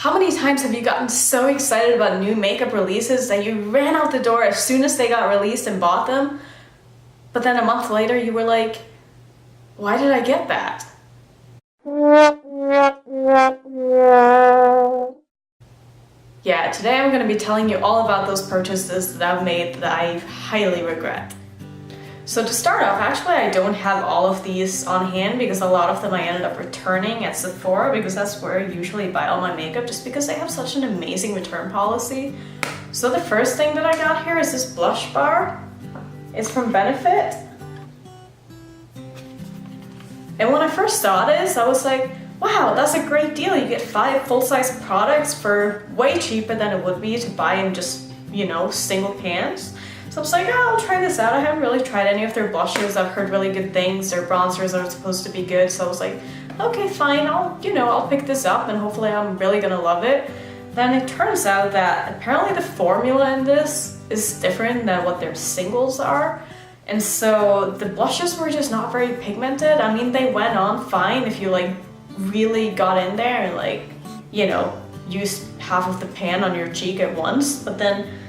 How many times have you gotten so excited about new makeup releases that you ran out the door as soon as they got released and bought them? But then a month later you were like, why did I get that? Yeah, today I'm going to be telling you all about those purchases that I've made that I highly regret. So to start off, actually I don't have all of these on hand because a lot of them I ended up returning at Sephora because that's where I usually buy all my makeup just because they have such an amazing return policy. So the first thing that I got here is this blush bar. It's from Benefit. And when I first saw this, I was like, wow, that's a great deal. You get 5 full-size products for way cheaper than it would be to buy in just, you know, single pans. So I was like, oh, I'll try this out. I haven't really tried any of their blushes. I've heard really good things. Their bronzers are supposed to be good. So I was like, okay, fine. I'll pick this up and hopefully I'm really gonna love it. Then it turns out that apparently the formula in this is different than what their singles are. And so the blushes were just not very pigmented. I mean, they went on fine if you like really got in there and like, you know, used half of the pan on your cheek at once. But then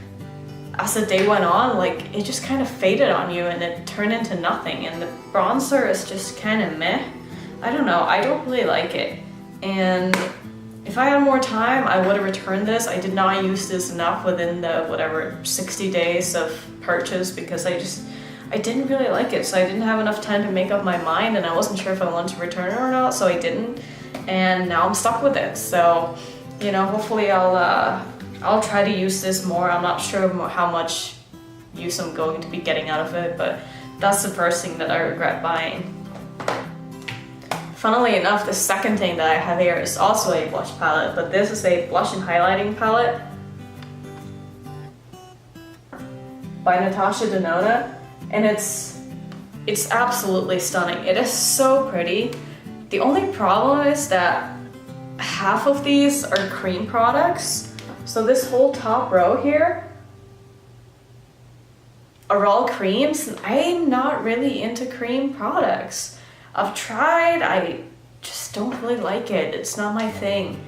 as the day went on, like it just kind of faded on you and it turned into nothing. And the bronzer is just kind of meh. I don't know, I don't really like it. And if I had more time, I would have returned this. I did not use this enough within the whatever 60 days of purchase because I didn't really like it. So I didn't have enough time to make up my mind and I wasn't sure if I wanted to return it or not, so I didn't. And now I'm stuck with it. So, you know, hopefully I'll try to use this more. I'm not sure how much use I'm going to be getting out of it, but that's the first thing that I regret buying. Funnily enough, the second thing that I have here is also a blush palette, but this is a blush and highlighting palette by Natasha Denona, and it's absolutely stunning. It is so pretty. The only problem is that half of these are cream products. So this whole top row here are all creams. I'm not really into cream products. I've tried, I just don't really like it. It's not my thing.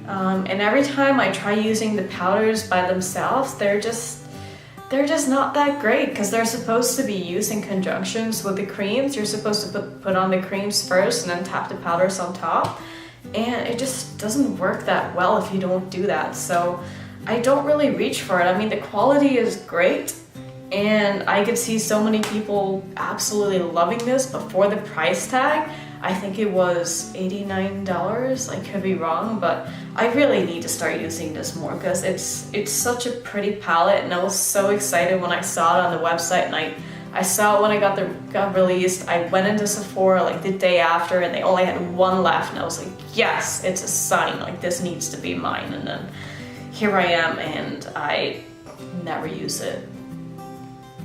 And every time I try using the powders by themselves, they're just not that great because they're supposed to be used in conjunctions with the creams. You're supposed to put on the creams first and then tap the powders on top. And it just doesn't work that well if you don't do that. So I don't really reach for it. I mean, the quality is great and I could see so many people absolutely loving this, but for the price tag, I think it was $89. I could be wrong, but I really need to start using this more because it's such a pretty palette and I was so excited when I saw it on the website and I saw it when it got released. I went into Sephora like the day after and they only had one left and I was like, yes, it's a sign, like this needs to be mine. And then here I am and I never use it.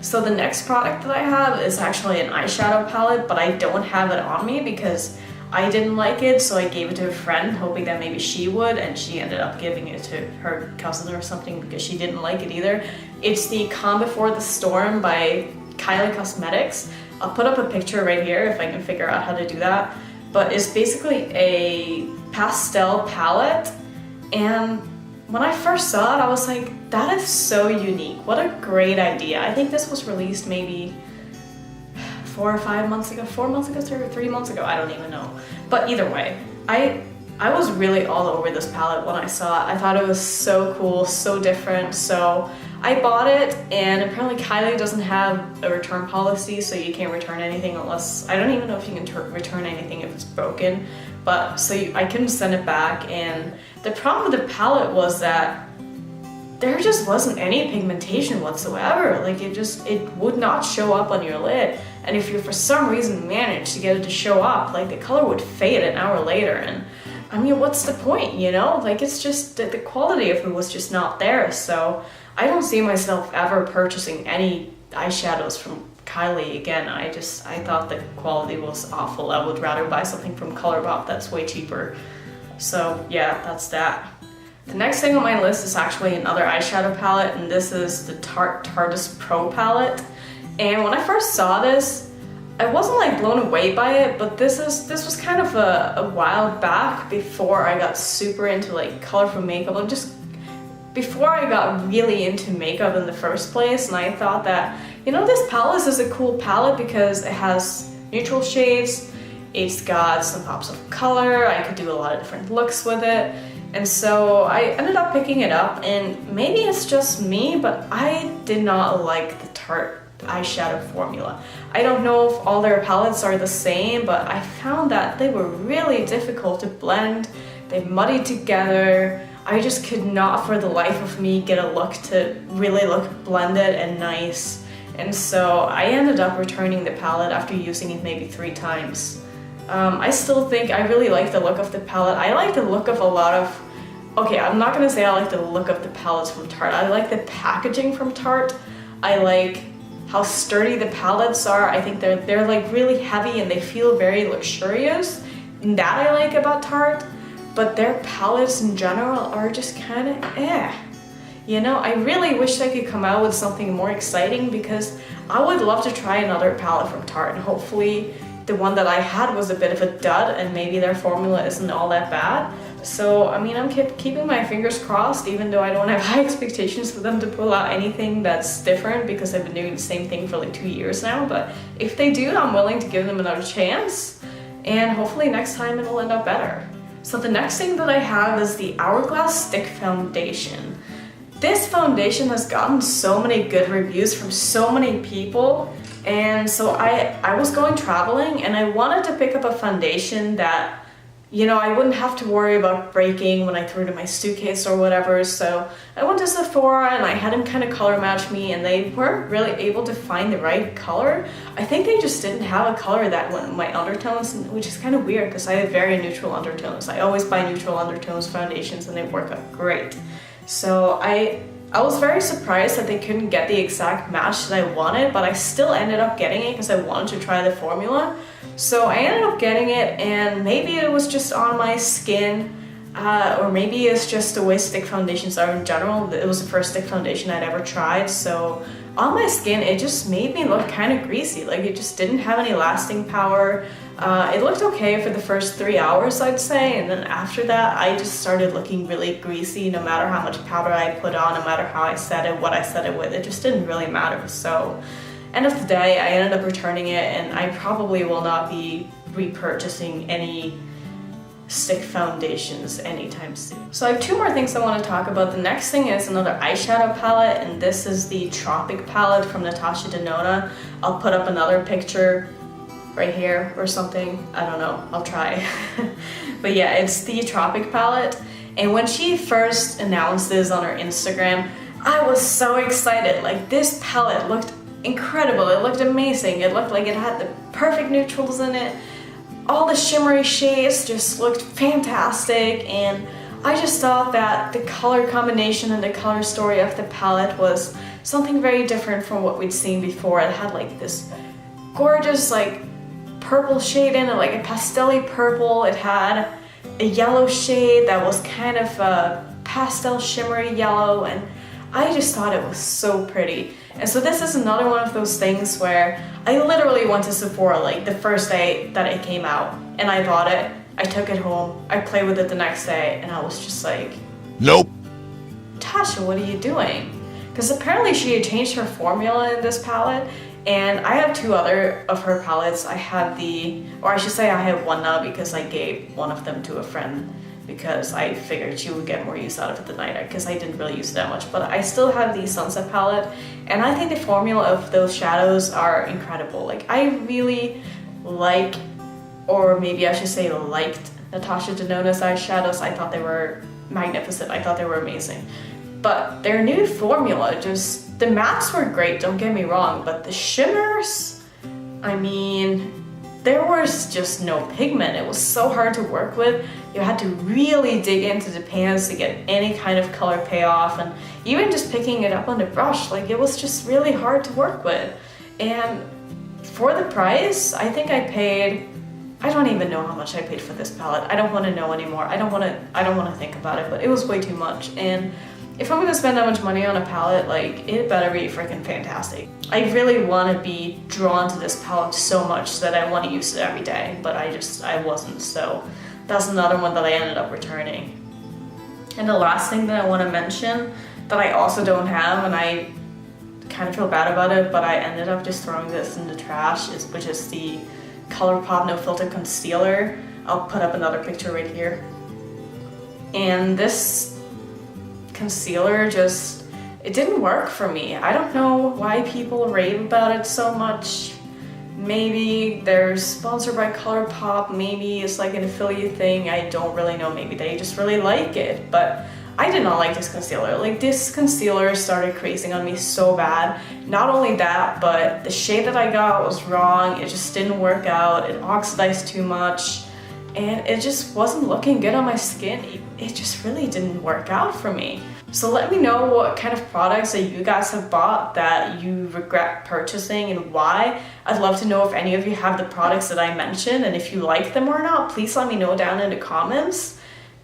So the next product that I have is actually an eyeshadow palette, but I don't have it on me because I didn't like it, so I gave it to a friend hoping that maybe she would, and she ended up giving it to her cousin or something because she didn't like it either. It's the Calm Before the Storm by Kylie Cosmetics. I'll put up a picture right here if I can figure out how to do that. But it's basically a pastel palette, and when I first saw it, I was like, that is so unique. What a great idea. I think this was released maybe 4 or 5 months ago, 4 months ago, 3 months ago, I don't even know. But either way, I was really all over this palette when I saw it. I thought it was so cool, so different, so I bought it, and apparently Kylie doesn't have a return policy, so you can't return anything unless, I don't even know if you can return anything if it's broken, but so I couldn't send it back. And the problem with the palette was that there just wasn't any pigmentation whatsoever. Like it would not show up on your lid, and if you for some reason managed to get it to show up, like the color would fade an hour later. And I mean, what's the point, you know? Like it's just the quality of it was just not there. So I don't see myself ever purchasing any eyeshadows from Kylie again. I thought the quality was awful. I would rather buy something from Colourpop that's way cheaper. So yeah, that's that. The next thing on my list is actually another eyeshadow palette, and this is the Tarte Pro palette. And when I first saw this, I wasn't like blown away by it, but this was kind of a while back before I got super into like colorful makeup, and just before I got really into makeup in the first place. And I thought that, you know, this palette is a cool palette because it has neutral shades, it's got some pops of color, I could do a lot of different looks with it. And so I ended up picking it up, and maybe it's just me, but I did not like the Tarte eyeshadow formula. I don't know if all their palettes are the same, but I found that they were really difficult to blend. They muddied together. I just could not for the life of me get a look to really look blended and nice. And so I ended up returning the palette after using it maybe 3 times. I still think I really like the look of the palette. I like the look of a lot of, okay, I'm not gonna say I like the look of the palettes from Tarte. I like the packaging from Tarte. I like how sturdy the palettes are. I think they're like really heavy and they feel very luxurious. And that I like about Tarte. But their palettes in general are just kind of eh. You know, I really wish they could come out with something more exciting, because I would love to try another palette from Tarte, and hopefully the one that I had was a bit of a dud and maybe their formula isn't all that bad. So, I mean, I'm keeping my fingers crossed, even though I don't have high expectations for them to pull out anything that's different, because they've been doing the same thing for like 2 years now. But if they do, I'm willing to give them another chance, and hopefully next time it'll end up better. So the next thing that I have is the Hourglass Stick Foundation. This foundation has gotten so many good reviews from so many people, and so I was going traveling and I wanted to pick up a foundation that, you know, I wouldn't have to worry about breaking when I threw it in my suitcase or whatever. So I went to Sephora and I had them kind of color match me, and they weren't really able to find the right color. I think they just didn't have a color that went with my undertones, which is kind of weird because I have very neutral undertones. I always buy neutral undertones foundations and they work out great. So I was very surprised that they couldn't get the exact match that I wanted, but I still ended up getting it because I wanted to try the formula. So I ended up getting it, and maybe it was just on my skin, or maybe it's just the way stick foundations are in general. It was the first stick foundation I'd ever tried, so on my skin it just made me look kind of greasy. Like, it just didn't have any lasting power. It looked okay for the first 3 hours, I'd say, and then after that I just started looking really greasy. No matter how much powder I put on, no matter how I set it, what I set it with, it just didn't really matter. So end of the day, I ended up returning it, and I probably will not be repurchasing any stick foundations anytime soon. So I have 2 more things I want to talk about. The next thing is another eyeshadow palette, and this is the Tropic palette from Natasha Denona. I'll put up another picture right here or something. I don't know, I'll try. But yeah, it's the Tropic palette, and when she first announced this on her Instagram, I was so excited. Like, this palette looked incredible, it looked amazing, it looked like it had the perfect neutrals in it. All the shimmery shades just looked fantastic, and I just thought that the color combination and the color story of the palette was something very different from what we'd seen before. It had like this gorgeous like purple shade in it, like a pastel-y purple. It had a yellow shade that was kind of a pastel shimmery yellow, and I just thought it was so pretty. And so this is another one of those things where I literally went to Sephora like the first day that it came out, and I bought it, I took it home, I played with it the next day, and I was just like, nope. Tasha, what are you doing? Because apparently she had changed her formula in this palette, and I have 2 other of her palettes. I have or I should say I have 1 now because I gave one of them to a friend, because I figured she would get more use out of it than I did, because I didn't really use it that much. But I still have the Sunset palette, and I think the formula of those shadows are incredible. Like, I really like, or maybe I should say liked, Natasha Denona's eyeshadows. I thought they were magnificent, I thought they were amazing. But their new formula, just, the mattes were great, don't get me wrong, but the shimmers, I mean, there was just no pigment. It was so hard to work with. You had to really dig into the pans to get any kind of color payoff, and even just picking it up on the brush, like, it was just really hard to work with. And for the price, I think I paid, I don't even know how much I paid for this palette. I don't want to know anymore. I don't want to think about it, but it was way too much. And if I'm gonna spend that much money on a palette, like, it better be freaking fantastic. I really want to be drawn to this palette so much that I want to use it every day, but I wasn't, so that's another one that I ended up returning. And the last thing that I want to mention that I also don't have, and I kind of feel bad about it, but I ended up just throwing this in the trash, which is the Colourpop No Filter Concealer. I'll put up another picture right here. And this concealer just, it didn't work for me. I don't know why people rave about it so much. Maybe they're sponsored by Colourpop, maybe it's like an affiliate thing, I don't really know, maybe they just really like it, but I did not like this concealer. Like, this concealer started creasing on me so bad. Not only that, but the shade that I got was wrong, it just didn't work out, it oxidized too much, and it just wasn't looking good on my skin. It just really didn't work out for me. So let me know what kind of products that you guys have bought that you regret purchasing and why. I'd love to know if any of you have the products that I mentioned, and if you like them or not, please let me know down in the comments.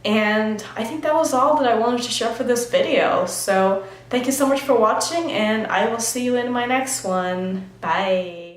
And I think that was all that I wanted to share for this video. So thank you so much for watching, and I will see you in my next one. Bye.